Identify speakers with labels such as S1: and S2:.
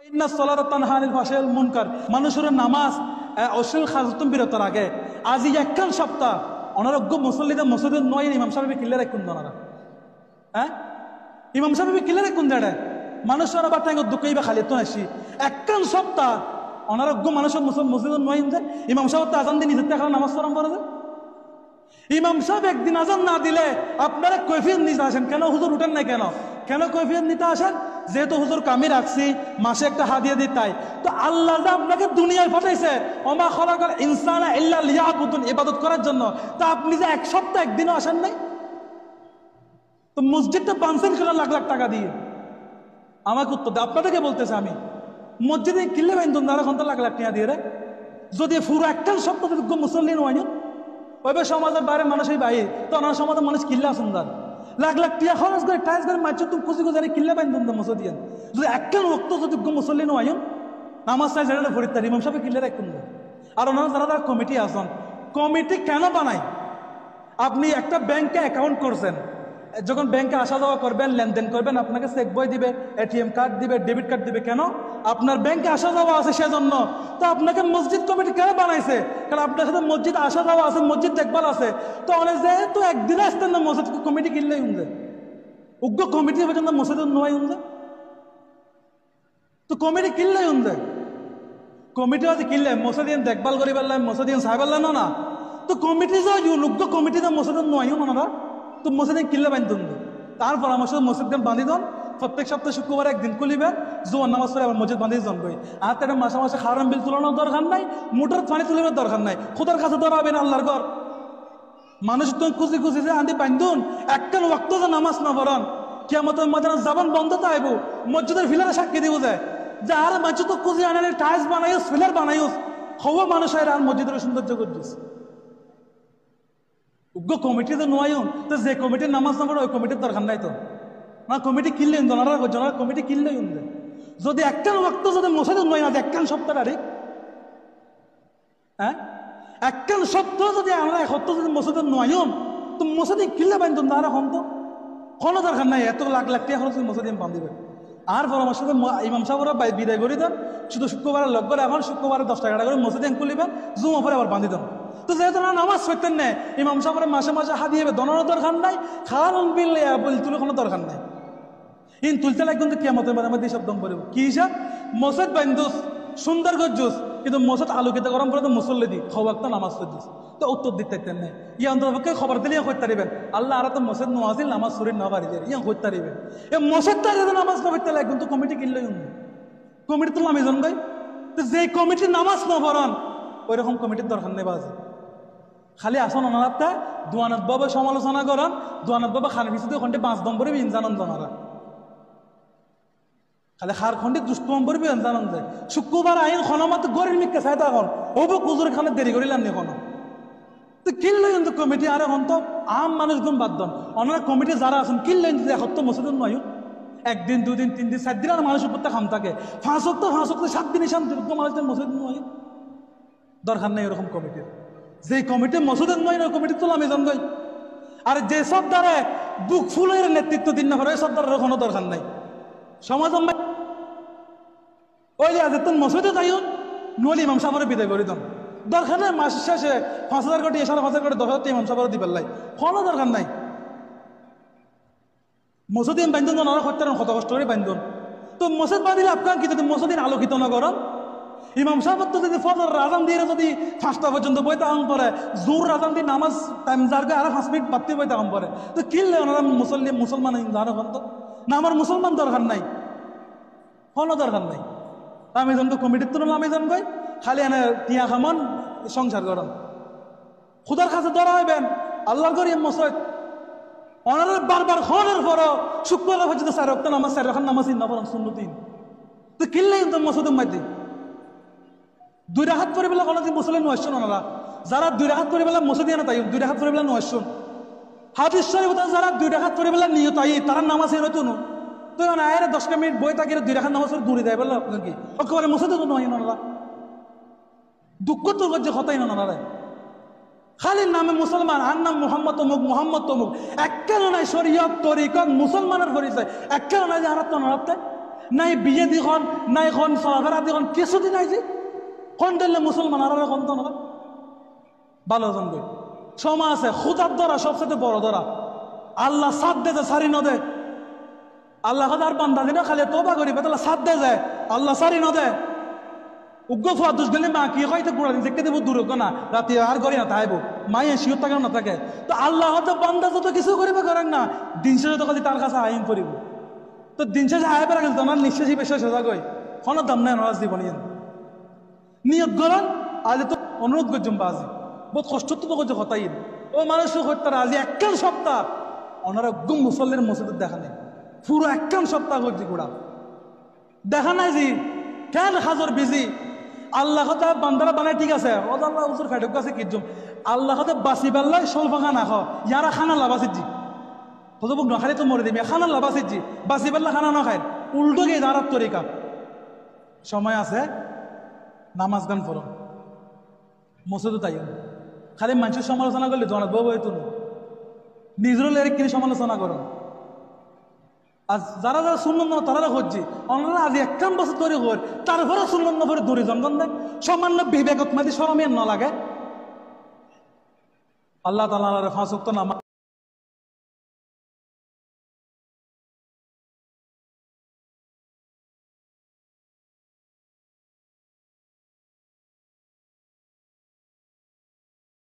S1: ইন্নাস সালাতা তানহা আনিল ফাহশাই ওয়াল মুনকার, মানুষের নামাজ অশ্লীল খাজতুম বিরত রাখে। আজি একখান সপ্তাহ অনারোগ্য মুসল্লিদের মসজিদে নয় ইমাম সাহেব কিল্লে রাখুন দনারা, হ্যাঁ ইমাম সাহেব কিল্লে রাখুন দেড়ে মানুষের আবার টাইম দুঃখই বা খালি তো আসি একখান সপ্তাহ অনারোগ্য মানুষের মসজিদে নয় ইমাম সাহেব তো আজান দিয়ে নিজের টাকা নামাজ পড়ান করে যে ইমাম সাহেব একদিন আজান না দিলে আপনারা কৈফিয়ত নিতে আসেন কেন? হুজুর উঠেন নাই কেন? কেন কৈফিয়ত নিতে আসেন? যেহেতু হুজুর কামি রাখছি, মাসে একটা হাদিয়া দিই তাই। তো আল্লাহ আপনাকে দুনিয়ায় পাঠাইছে ওমা খালাকাল ইনসানা ইল্লা লিয়াবুদুন, ইবাদত করার জন্য। তা আপনি যে এক সপ্তাহ একদিনও আসেন নাই, তো মসজিদটা বানছেন কেন লাখ লাখ টাকা দিয়ে? আমাকে উত্তর দেয়, আপনাদেরকে বলতেছে আমি মসজিদে কিনলে বাইন দারা ঘন্টা লাখ লাখ টাকা দিয়ে রে, যদি পুরো একটা সপ্তাহ মুসল্লি নয় ওইভাবে সমাজের বাইরে মানুষই বাইরে, তো ওনার সমাজের মানুষ কিল্লা সুন্দর লাখ লাখ টিয়া খরচ করে টাইস করে মারছো তুমি খুশি খুশি কিল্লা বাইন দুন মসজিদ যদি একটা রক্ত যদি মুসল্লি নয় নামাজ চাই যারা ফরিদ ইমাম সাহেব কিল্লা রাখুন। আর ওনারা যারা তারা কমিটি আসন, কমিটি কেন বানায়? আপনি একটা ব্যাংকে অ্যাকাউন্ট করছেন, যখন ব্যাংকে আসা যাওয়া করবেন, লেনদেন করবেন, আপনাকে চেক বই দিবে, এটিএম কার্ড দিবে, ডেবিট কার্ড দিবে। কেন? আপনার ব্যাংকে আসা যাওয়া আছে সেজন্য। তো আপনাকে মসজিদ কমিটি কেন বানাইছে? কারণ আপনার সাথে মসজিদ আসা যাওয়া আছে, মসজিদ দেখভাল আছে। তো অনেক যেহেতু একদিনে আসতেন না মসজিদ কমিটি কিনলেই উনছে উগ্র কমিটি পর্যন্ত মসজিদ নয় উনছে, তো কমিটি কিনলেই উনছে। কমিটি আছে কিনলে মসজিদ দেখভাল করি পারলাম, মসজিদ সাহেব পারলাম না। তো কমিটি যে উগ্র কমিটি যে মসজিদ নয় ওনারা, তো মসজিদে কিল্লে বান্ধন তার পরামর্শ মসজিদ বাঁধি দন। প্রত্যেক সপ্তাহে শুক্রবার একদিন খুলিবেন, জোয়ার নামাজ পড়ে আবার মসজিদ বাঁধি জন কই। আর তার মাসে মাসে হারাম বিল তুলানোর দরকার নাই, মোটর পানি তুলিবার দরকার নাই, খুদার কাছে ধরাবেন আল্লাহর ঘর। মানুষ তো খুশি খুশি যে আন্দি বান্ধুন একটা ওয়াক্ত যে নামাজ না পড়ান, কিয়ামতের ময়দানে জবান বন্ধ তাইব, মসজিদের ফিলারে সাক্ষী দিব যায় যে আর মানুষ তো খুশি আনালে টাইলস বানাইস, ফিলার বানাইস, হব মানুষের আর মসজিদের সৌন্দর্য করছিস। উগ্র কমিটিতে নোয়ায়ন, তো যে কমিটির নামাজ না পড়ে ওই কমিটির দরকার নাই। তো না কমিটি কিনলেন জনারা কমিটি কিনলেই উনবে। যদি একখান ওয়াক্ত যদি মসজিদে নয় না, একখান সপ্তাহ আরে হ্যাঁ একখান সপ্তাহ যদি আমরা এক সপ্তাহ যদি মসজিদে নয়ন, তো মসজিদে কিনলে বান্ধব না আর এখন তো কোনো দরকার নাই, এত লাখ লাখ টাকা খরচ মসজিদে বান্ধিবে। আর পরামর্শ ইমাম সাহেবরা বিদায় করে দেন, শুধু শুক্রবারের লগ করে এখন শুক্রবারে 10 টাকা করে মসজিদে খুলিবেন, জুমা পরে আবার বান্ধি দেন। তো যেহেতু না নামাজ পড়তেন না, ইমাম সাহেবের মাসে মাসে হাদিয়ে দনারও দরকার নাই, খাওয়ান বিল বল তুলে কোনো দরকার নাই। ইন তুলতে লাগবেন তো কিয়ামতের মধ্যে সব দম পড়ব। কি হিসাব? মসজিদ বান্ধুস সুন্দর গজ্জুস, কিন্তু মসজিদ আলোকিত গরম করে তো মুসল্লি দি খবর তো নামাজ পড়ছিস, তো উত্তর দিতে থাকতেন না। ইয়ে অন্তপক্ষে খবর দিলে করতে পারিবেন আল্লাহ আর তো মসজিদ নোয়াজিল নামাজ শরীর না পারি ইয়া করতে পারিবেন। এ মসজিদটা যদি নামাজ না পড়তে লাগে কিন্তু কমিটি কিনলেই কমিটি তো নামি জন গাই, তো যে কমিটির নামাজ না পড়ান ওই রকম কমিটির দরকার নেই। বাজে খালি আসন অনারাতটা দোয়ানত বাবা সমালোচনা করেন, দোয়ানত বাবা খান পিছুতে ওখানটি 5 নম্বরে জানান জনারা খালি খার খন্ডে দুষ্ট নম্বর জানান যায়। শুক্রবার আইন খনমত গরিব মিকে চাই তখন ওবো কুজুর খানে দেরি করিলাম নি কোনো, তো কিনলে কিন্তু কমিটি আর এখন তো আম মানুষগুন বাদ দন ওনারা কমিটি যারা আছেন কিনলে এখন তো মসজিদ নয় একদিন 2 দিন 3 দিন 4 দিন আর মানুষের প্রত্যেক খাম থাকে 5 অক্ট 7 দিনই শান্তি মানুষদের মসজিদ নয় দরকার নেই এরকম কমিটির। যে কমিটি মসজিদের নয় না কমিটি তো আমি জানবই। আর যে সব দ্বারা বুক ফুলের নেতৃত্ব দিন না করে সব দ্বারা কোনো দরকার নাই। সমাজ ওই যে আজ তোর মসজিদে যাইও নলি ইমাম সাহেবের বিদায় করে দাম দরকার নেই। মাস শেষে 5,000 কোটি 5,500 কোটি 10,000 ইমাম সাহেবের দিবার লাই কোনো দরকার নাই। মসজিদ বান্ধন ওনারা করতে কত কষ্ট করে বান্ধন, তো মসজিদ বাঁধিলে আপনার কি যদি মসজিদ আলোকিত না করেন, ইমাম সাহেব তো যদি ফজর আজান দিয়ে যদি 5টা পর্যন্ত বইতে আম পড়ে, জোর আজান দিয়ে নামাজ টাইম যার আরো 5 মিনিট বাড়তে বইতে আম পড়ে, তো কিনলে ওনারা মুসলমান জানো তো না আমার মুসলমান দরকার নাই, কোনো দরকার নাই। আমি জনকে কমিটির তো আমি জন কই খালি এনে টিয়া খামান সংসার করেন, খুদার কাছে ধরা হইবেন আল্লাহর করি মসজিদ ওনারা বারবার খনের পরও শুক্রবার পর্যন্ত 4 ওয়াক্ত নামাজ 4 রাকাত নামাজ না পড়ান সুন্নতিন, তো কিনলে কিন্তু মসজিদের মধ্যে 2 রাকাত পড়ে বেলা কোনো দিন মুসলিম নয় ওনারা যারা 2 রাকাত পড়ে বেলা মসজিদে না তাই 2 রাকাত পড়ে বেলা নয় হাদিস শরীফ যারা 2 রাকাত পড়ে বেলা নিয়ত আই তারা নামাজ এরতো না, তো আয়ের 10 মিনিট বই থাকিলে 2 রাকাত নামাজ দূরে দেয় বললো আপনার কি ওকেবারে মসজিদে তো নয় ওনারা দুঃখ তো যে হতাই না ওনারা খালি নামে মুসলমান আর নাম মোহাম্মদ তমুক মোহাম্মদ তমুক এককেও নাই শরীয়ত তরিকত মুসলমানের পরিচয় এককেও নাই যে হারাত তো নারাতে নাই বিয়ে দিখন নাই খন চলাফেরা দিখন কিছুদিন নাই যে কোন দিলে মুসলমান আর কোন তো না ভালো জন গই সময় আছে খুদার ধরা সবচেয়ে বড় ধরা আল্লাহ সাথ দে সারি ন দে আল্লাহ আর বান্দা দিন খালি তোবা করিবে তাহলে সাথ দে যায় আল্লাহ সারি ন দে উগ্র ফুয়া দুষ গেলে মা কি হয়তো গুড়া দিন দেখতে দেবো দূর না রাতে আর করি না তাইব মায়ে শিওর থাকে না থাকে তো আল্লাহ হয়তো বান্দা যত কিছু করিবে করেন না দিন শেষে তো তার কাছে আইন করিব তো দিন শেষে আয় বেড়া গেল তোমার নিঃশ্বাসী পেশা সোজা গই কোনো দাম নাই নরাজ জীবনী নিয়ত করেন আজ তো অনুরোধ করছুম বাজি বহুত কষ্ট তো করছে হতাই ও মানুষ হত্যার আজি একখান সপ্তাহ ওনারা গুম মুসল্লির মসজিদের দেখা নেই পুরো একখান সপ্তাহ করছি গোড়া দেখা নাই জি কেন হাজর বিজি আল্লাহ বান্দারা বানায় ঠিক আছে ও আল্লাহ উজুর ফেটক আছে কিজুম আল্লাহ বাসি বেল্লাই সলফা না খাও ইয়ারা খানা লাভাসির জি হতো বুক নখালে তো মরে দিবি খানা লাভাসির জি বাসি বেল্লা খানা না খায় উল্টো গিয়ে দাঁড়ার তরিকা সময় আছে নামাজ গান ফরম মসজিদও তাই খালি মানুষের সমালোচনা করলে জনাত বাবু হয়তো নিজেরও কিনে সমালোচনা করো আর যারা যারা শুনলাম না তারা হচ্ছে ওনারা আজ একখান বছর ধরে হর তারপরে শুনলাম না পরে দূরে জমজন দেয় সামান্য বিবেকত মাঝে সরমিয়ান না লাগে আল্লাহ তাআলা ফাঁস ওয়াক্ত নামাজ